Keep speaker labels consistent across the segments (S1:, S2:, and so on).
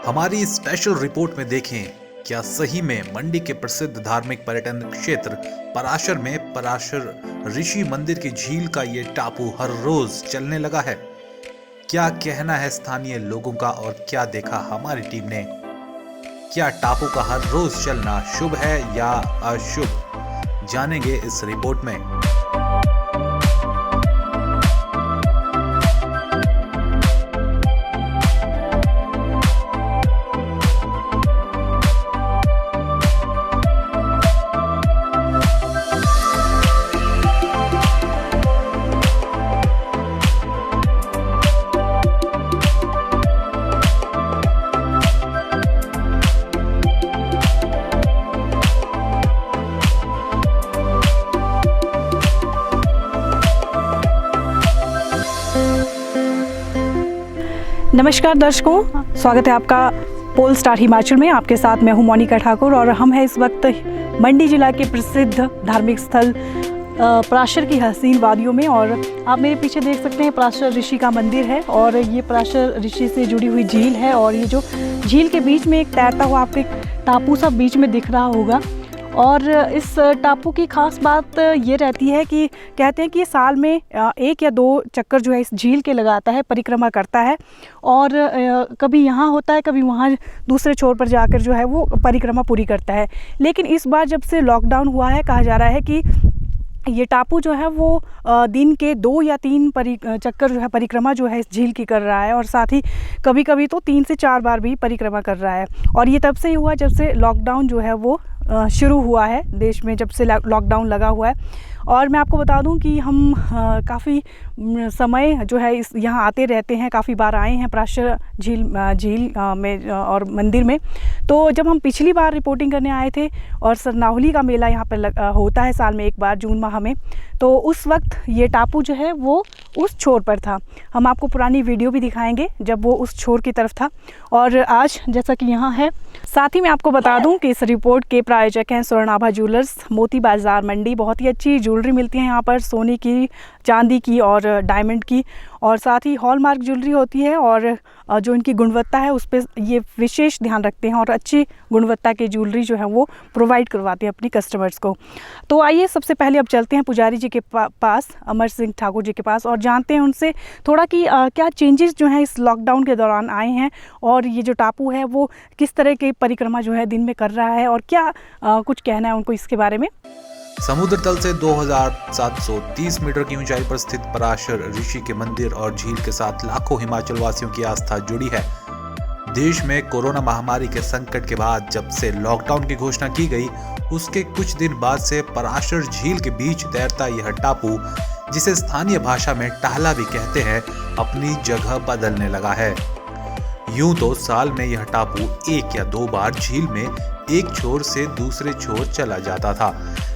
S1: हमारी special report में देखें क्या सही में मंडी के प्रसिद्ध धार्मिक पर्यटन क्षेत्र पराशर में पराशर ऋषि मंदिर की झील का ये टापू हर रोज चलने लगा है। क्या कहना है स्थानीय लोगों का और क्या देखा हमारी टीम ने। क्या टापू का हर रोज चलना शुभ है या अशुभ, जानेंगे इस रिपोर्ट में।
S2: नमस्कार दर्शकों, स्वागत है आपका पोल स्टार हिमाचल में। आपके साथ मैं हूं मोनिका ठाकुर और हम हैं इस वक्त मंडी जिला के प्रसिद्ध धार्मिक स्थल पराशर की हसीन वादियों में। और आप मेरे पीछे देख सकते हैं पराशर ऋषि का मंदिर है और ये पराशर ऋषि से जुड़ी हुई झील है। और ये जो झील के बीच में एक तैरता हुआ आपको एक टापू सा बीच में दिख रहा होगा। और इस टापू की ख़ास बात ये रहती है कि कहते हैं कि साल में 1 या 2 चक्कर जो है इस झील के लगाता है, परिक्रमा करता है। और कभी यहाँ होता है, कभी वहाँ दूसरे छोर पर जाकर जो है वो परिक्रमा पूरी करता है। लेकिन इस बार जब से लॉकडाउन हुआ है, कहा जा रहा है कि ये टापू जो है वो दिन के 2 या 3 चक्कर जो है परिक्रमा जो है इस झील की कर रहा है। और साथ ही कभी कभी तो 3 से 4 बार भी परिक्रमा कर रहा है। और ये तब से ही हुआ जब से लॉकडाउन जो है वो शुरू हुआ है देश में, जब से लॉकडाउन लगा हुआ है। और मैं आपको बता दूं कि हम काफ़ी समय जो है इस यहाँ आते रहते हैं, काफ़ी बार आए हैं पराशर झील में और मंदिर में। तो जब हम पिछली बार रिपोर्टिंग करने आए थे और सरनाहुली का मेला यहाँ पर होता है साल में एक बार जून माह में, तो उस वक्त ये टापू जो है वो उस छोर पर था। हम आपको पुरानी वीडियो भी दिखाएंगे जब वो उस छोर की तरफ था। और आज जैसा कि यहाँ है, साथ ही मैं आपको बता दूं कि इस रिपोर्ट के प्रायोजक हैं स्वर्णाभा ज्वेलर्स, मोती बाजार मंडी। बहुत ही अच्छी ज्वेलरी मिलती है यहाँ पर, सोने की, चांदी की और डायमंड की, और साथ ही हॉलमार्क ज्वेलरी होती है। और जो इनकी गुणवत्ता है उस पर ये विशेष ध्यान रखते हैं और अच्छी गुणवत्ता की ज्वेलरी जो है वो प्रोवाइड करवाते हैं अपनी कस्टमर्स को। तो आइए सबसे पहले अब चलते हैं पुजारी जी के पास, अमर सिंह ठाकुर जी के पास, और जानते हैं उनसे थोड़ा कि क्या चेंजेस जो हैं इस लॉकडाउन के दौरान आए हैं और ये जो टापू है वो किस तरह की परिक्रमा जो है दिन में कर रहा है और क्या कुछ कहना है उनको इसके बारे में।
S1: समुद्र तल से 2730 मीटर की ऊंचाई पर स्थित पराशर ऋषि के मंदिर और झील के साथ लाखों हिमाचल वासियों की आस्था जुड़ी है। देश में कोरोना महामारी के संकट के बाद जब से लॉकडाउन की घोषणा की गई, उसके कुछ दिन बाद से पराशर झील के बीच तैरता यह टापू, जिसे स्थानीय भाषा में टाहला भी कहते हैं, अपनी जगह बदलने लगा है। यूं तो साल में यह टापू 1 या 2 बार झील में एक छोर से दूसरे छोर चला जाता था,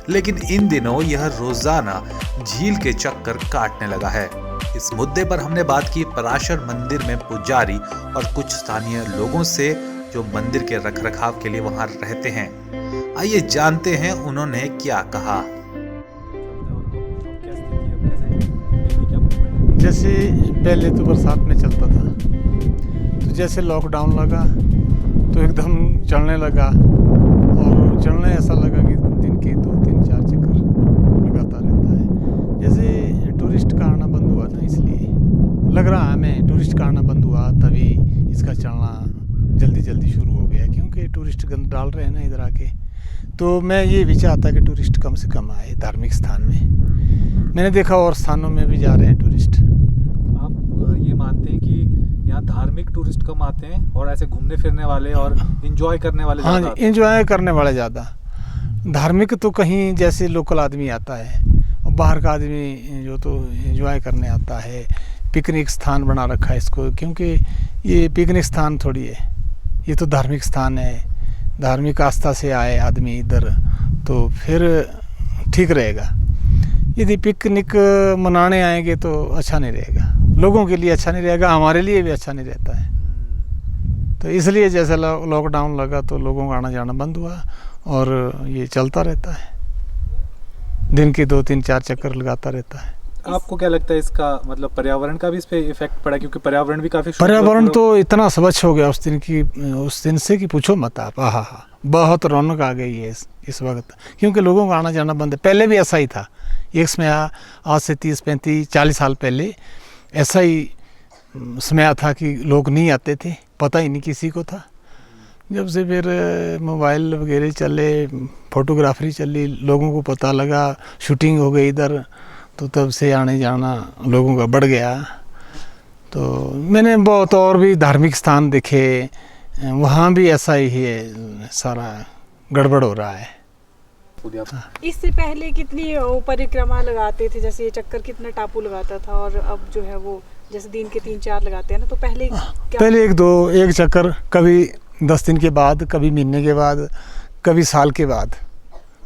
S1: लेकिन इन दिनों यह रोजाना झील के चक्कर काटने लगा है। इस मुद्दे पर हमने बात की पराशर मंदिर में पुजारी और कुछ स्थानीय लोगों से जो मंदिर के रखरखाव के लिए वहां रहते हैं। आइए जानते हैं उन्होंने क्या कहा।
S3: जैसे पहले तो बरसात में चलता था, तो जैसे लॉकडाउन लगा तो एकदम चलने लगा। और चलने ऐसा लगा कि दिन के 2, 3, 4 चक्कर लगाता रहता है। जैसे टूरिस्ट का आना बंद हुआ ना, इसलिए लग रहा है हमें टूरिस्ट का आना बंद हुआ तभी इसका चलना जल्दी शुरू हो गया, क्योंकि टूरिस्ट गंद डाल रहे हैं ना इधर आके। तो मैं ये भी चाहता कि टूरिस्ट कम से कम आए धार्मिक स्थान में। मैंने देखा और स्थानों में भी जा रहे हैं टूरिस्ट।
S4: आप ये मानते हैं कि यहाँ धार्मिक टूरिस्ट कम आते हैं और ऐसे घूमने फिरने वाले और एंजॉय करने वाले ज़्यादा?
S3: हाँ, एंजॉय करने वाले ज़्यादा। धार्मिक तो कहीं जैसे लोकल आदमी आता है, और बाहर का आदमी जो तो एंजॉय करने आता है। पिकनिक स्थान बना रखा है इसको, क्योंकि ये पिकनिक स्थान थोड़ी है, ये तो धार्मिक स्थान है। धार्मिक आस्था से आए आदमी इधर तो फिर ठीक रहेगा। यदि पिकनिक मनाने आएंगे तो अच्छा नहीं रहेगा, लोगों के लिए अच्छा नहीं रहेगा, हमारे लिए भी अच्छा नहीं रहता है। तो इसलिए जैसे लॉकडाउन लगा तो लोगों का आना जाना बंद हुआ और ये चलता रहता है, दिन के 2, 3, 4 चक्कर लगाता रहता है।
S4: आपको क्या लगता है इसका मतलब पर्यावरण का भी इस पे इफेक्ट पड़ा, क्योंकि पर्यावरण भी काफी
S3: पर्यावरण तो इतना स्वच्छ हो गया उस दिन से कि पूछो मत आप। आहा, बहुत रौनक आ गई है इस वक्त, क्योंकि लोगों का आना जाना बंद है। पहले भी ऐसा ही था, एक समय आज से 30-35-40 साल पहले ऐसा ही समय था कि लोग नहीं आते थे, पता ही नहीं किसी को था। जब से फिर मोबाइल वगैरह चले, फोटोग्राफरी चली, लोगों को पता लगा, शूटिंग हो गई इधर, तो तब से आने जाना लोगों का बढ़ गया। तो मैंने बहुत और भी धार्मिक स्थान देखे, वहाँ भी ऐसा ही है, सारा गड़बड़ हो रहा है।
S2: इससे पहले कितनी परिक्रमा लगाते थे, जैसे ये चक्कर कितना टापू लगाता था, और अब जो है वो जैसे दिन के 3-4 लगाते हैं ना, तो पहले
S3: पहले एक चक्कर कभी 10 दिन के बाद, कभी महीने के बाद, कभी साल के बाद,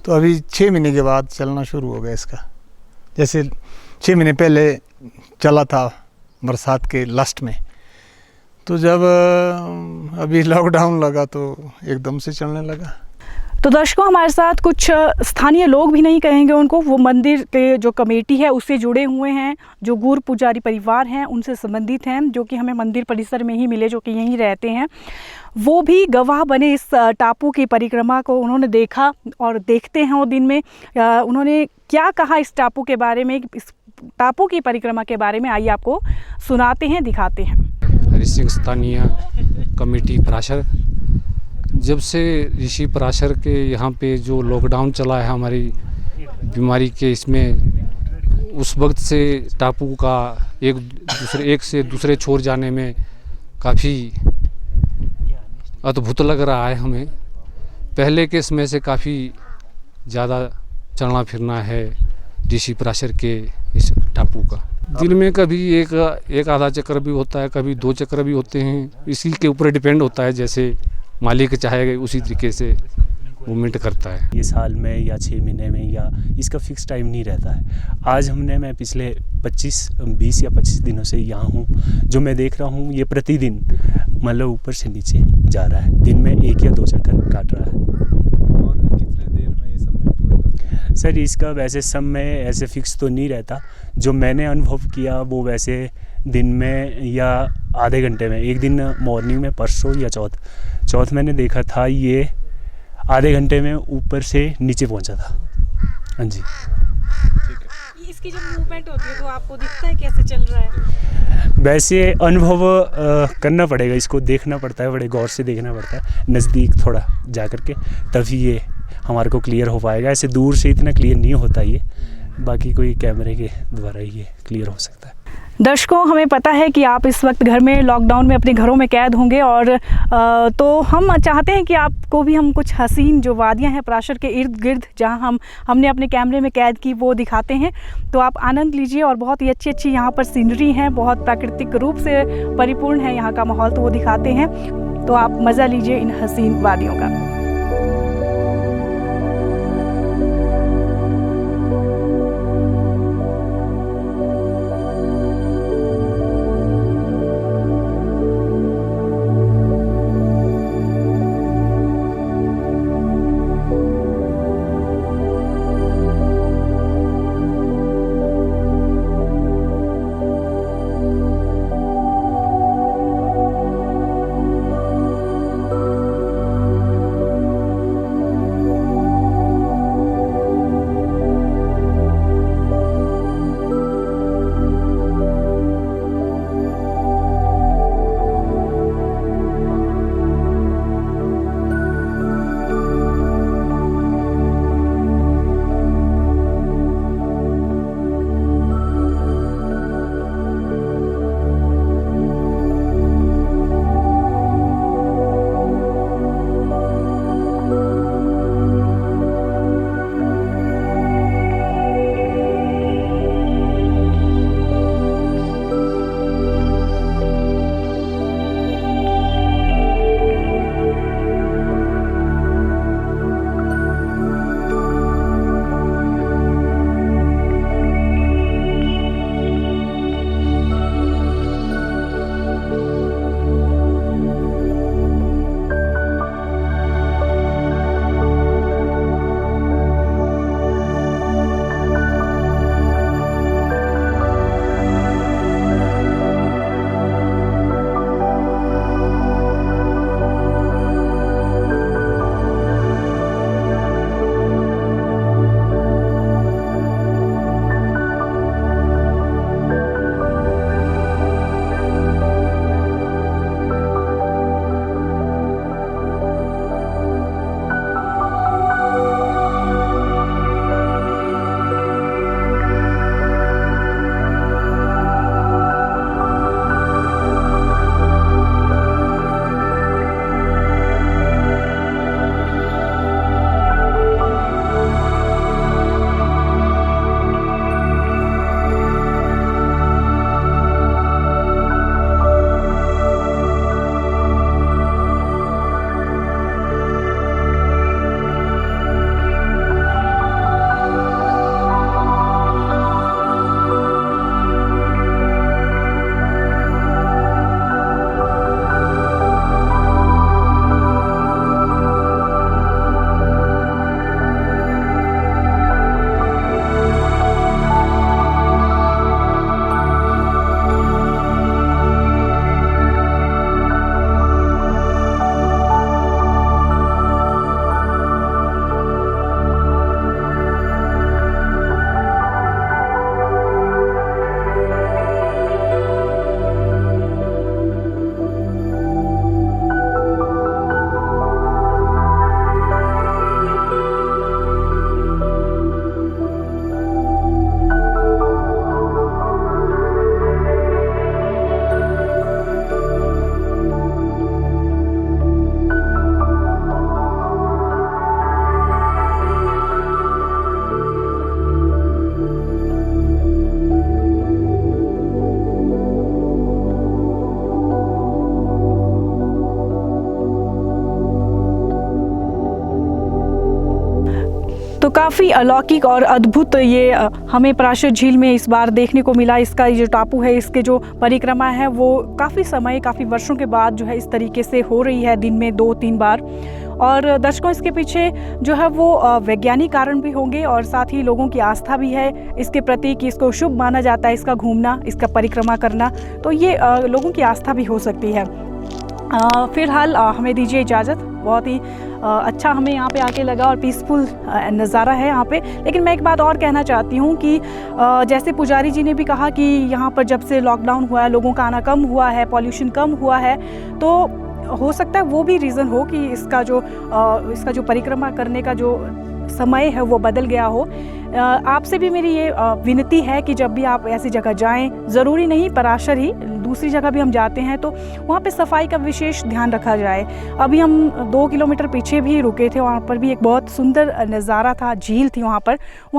S3: तो अभी 6 महीने के बाद चलना शुरू हो गया इसका। जैसे 6 महीने पहले चला था बरसात के लास्ट में, तो जब अभी लॉकडाउन लगा तो एकदम से चलने लगा।
S2: तो दर्शकों, हमारे साथ कुछ स्थानीय लोग भी नहीं कहेंगे उनको, वो मंदिर के जो कमेटी है उससे जुड़े हुए हैं, जो गुर पुजारी परिवार हैं उनसे संबंधित हैं, जो कि हमें मंदिर परिसर में ही मिले, जो कि यहीं रहते हैं। वो भी गवाह बने इस टापू की परिक्रमा को, उन्होंने देखा और देखते हैं वो दिन में उन्होंने क्या कहा इस टापू के बारे में, इस टापू की परिक्रमा के बारे में। आइए आपको सुनाते हैं, दिखाते हैं।
S5: हरि सिंह स्थानीय कमेटी पराशर। जब से ऋषि पराशर के यहाँ पे जो लॉकडाउन चला है हमारी बीमारी के, इसमें उस वक्त से टापू का एक से दूसरे छोर जाने में काफ़ी अद्भुत लग रहा है हमें। पहले के समय से काफ़ी ज़्यादा चलना फिरना है ऋषि पराशर के इस टापू का। दिन में कभी एक आधा चक्कर भी होता है, कभी 2 चक्कर भी होते हैं। इसी के ऊपर डिपेंड होता है, जैसे मालिक चाहे उसी तरीके से मूवमेंट करता है।
S6: ये साल में या 6 महीने में, या इसका फिक्स टाइम नहीं रहता है। आज मैं पिछले 20 या 25 दिनों से यहाँ हूँ, जो मैं देख रहा हूँ ये प्रतिदिन मतलब ऊपर से नीचे जा रहा है। दिन में 1 या 2 चक्कर काट रहा है।
S4: और कितने देर में ये समय पूरा करते हैं?
S6: सर, इसका वैसे समय ऐसे फिक्स तो नहीं रहता। जो मैंने अनुभव किया वो वैसे दिन में या आधे घंटे में, एक दिन मॉर्निंग में, परसों या चौथ मैंने देखा था, ये आधे घंटे में ऊपर से नीचे पहुंचा था। हाँ जी।
S2: इसकी जब मूवमेंट होती है तो आपको दिखता है कैसे चल रहा है?
S6: वैसे अनुभव करना पड़ेगा, इसको देखना पड़ता है, बड़े गौर से देखना पड़ता है, नज़दीक थोड़ा जा कर के, तभी ये हमारे को क्लियर हो पाएगा। ऐसे दूर से इतना क्लियर नहीं होता ये, बाकी कोई कैमरे के द्वारा ही ये क्लियर हो सकता है।
S2: दर्शकों, हमें पता है कि आप इस वक्त घर में लॉकडाउन में अपने घरों में कैद होंगे, और तो हम चाहते हैं कि आपको भी हम कुछ हसीन जो वादियां हैं पराशर के इर्द गिर्द, जहां हमने अपने कैमरे में कैद की, वो दिखाते हैं। तो आप आनंद लीजिए, और बहुत ही अच्छी अच्छी यहाँ पर सीनरी हैं, बहुत प्राकृतिक रूप से परिपूर्ण है यहाँ का माहौल, तो वो दिखाते हैं। तो आप मज़ा लीजिए इन हसीन वादियों का। तो काफ़ी अलौकिक और अद्भुत ये हमें पराशर झील में इस बार देखने को मिला। इसका ये जो टापू है, इसके जो परिक्रमा है वो काफ़ी वर्षों के बाद जो है इस तरीके से हो रही है, दिन में 2-3 बार। और दर्शकों, इसके पीछे जो है वो वैज्ञानिक कारण भी होंगे और साथ ही लोगों की आस्था भी है इसके प्रति कि इसको शुभ माना जाता है, इसका घूमना, इसका परिक्रमा करना। तो ये लोगों की आस्था भी हो सकती है। फिलहाल हमें दीजिए इजाज़त। बहुत ही अच्छा हमें यहाँ पे आके लगा और पीसफुल नज़ारा है यहाँ पे। लेकिन मैं एक बात और कहना चाहती हूँ कि जैसे पुजारी जी ने भी कहा कि यहाँ पर जब से लॉकडाउन हुआ है, लोगों का आना कम हुआ है, पॉल्यूशन कम हुआ है, तो हो सकता है वो भी रीज़न हो कि इसका जो परिक्रमा करने का जो समय है वो बदल गया हो। आपसे भी मेरी ये विनती है कि जब भी आप ऐसी जगह जाएं, ज़रूरी नहीं पराशर ही, दूसरी जगह भी हम जाते हैं तो वहाँ पे सफाई का विशेष ध्यान रखा जाए। अभी हम 2 किलोमीटर पीछे भी रुके थे, वहाँ पर भी एक बहुत सुंदर नज़ारा था, झील थी वहाँ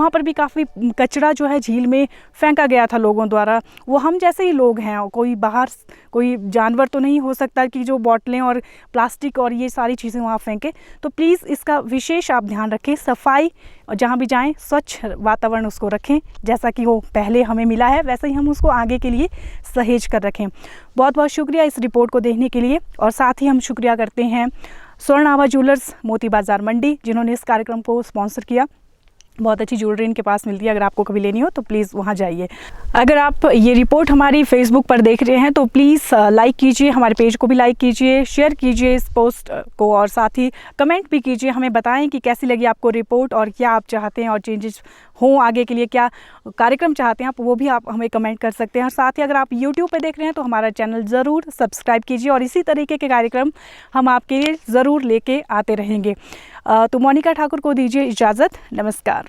S2: पर भी काफ़ी कचरा जो है झील में फेंका गया था लोगों द्वारा। वो हम जैसे ही लोग हैं, कोई जानवर तो नहीं हो सकता कि जो बोतलें और प्लास्टिक और ये सारी चीज़ें वहाँ फेंके। तो प्लीज़ इसका विशेष आप ध्यान रखें, सफाई, और जहाँ भी जाएं स्वच्छ वातावरण उसको रखें, जैसा कि वो पहले हमें मिला है वैसे ही हम उसको आगे के लिए सहेज कर रखें। बहुत बहुत शुक्रिया इस रिपोर्ट को देखने के लिए। और साथ ही हम शुक्रिया करते हैं स्वर्ण आभा ज्वेलर्स मोती बाज़ार मंडी, जिन्होंने इस कार्यक्रम को स्पॉन्सर किया। बहुत अच्छी ज्वेलरी इनके पास मिलती है, अगर आपको कभी लेनी हो तो प्लीज़ वहाँ जाइए। अगर आप ये रिपोर्ट हमारी फेसबुक पर देख रहे हैं तो प्लीज़ लाइक कीजिए, हमारे पेज को भी लाइक कीजिए, शेयर कीजिए इस पोस्ट को, और साथ ही कमेंट भी कीजिए। हमें बताएं कि कैसी लगी आपको रिपोर्ट और क्या आप चाहते हैं और चेंजेस हों आगे के लिए, क्या कार्यक्रम चाहते हैं आप, वो भी आप हमें कमेंट कर सकते हैं। और साथ ही अगर आप यूट्यूब पर देख रहे हैं तो हमारा चैनल ज़रूर सब्सक्राइब कीजिए और इसी तरीके के कार्यक्रम हम आपके लिए ज़रूर लेके आते रहेंगे। तो मोनिका ठाकुर को दीजिए इजाज़त। नमस्कार।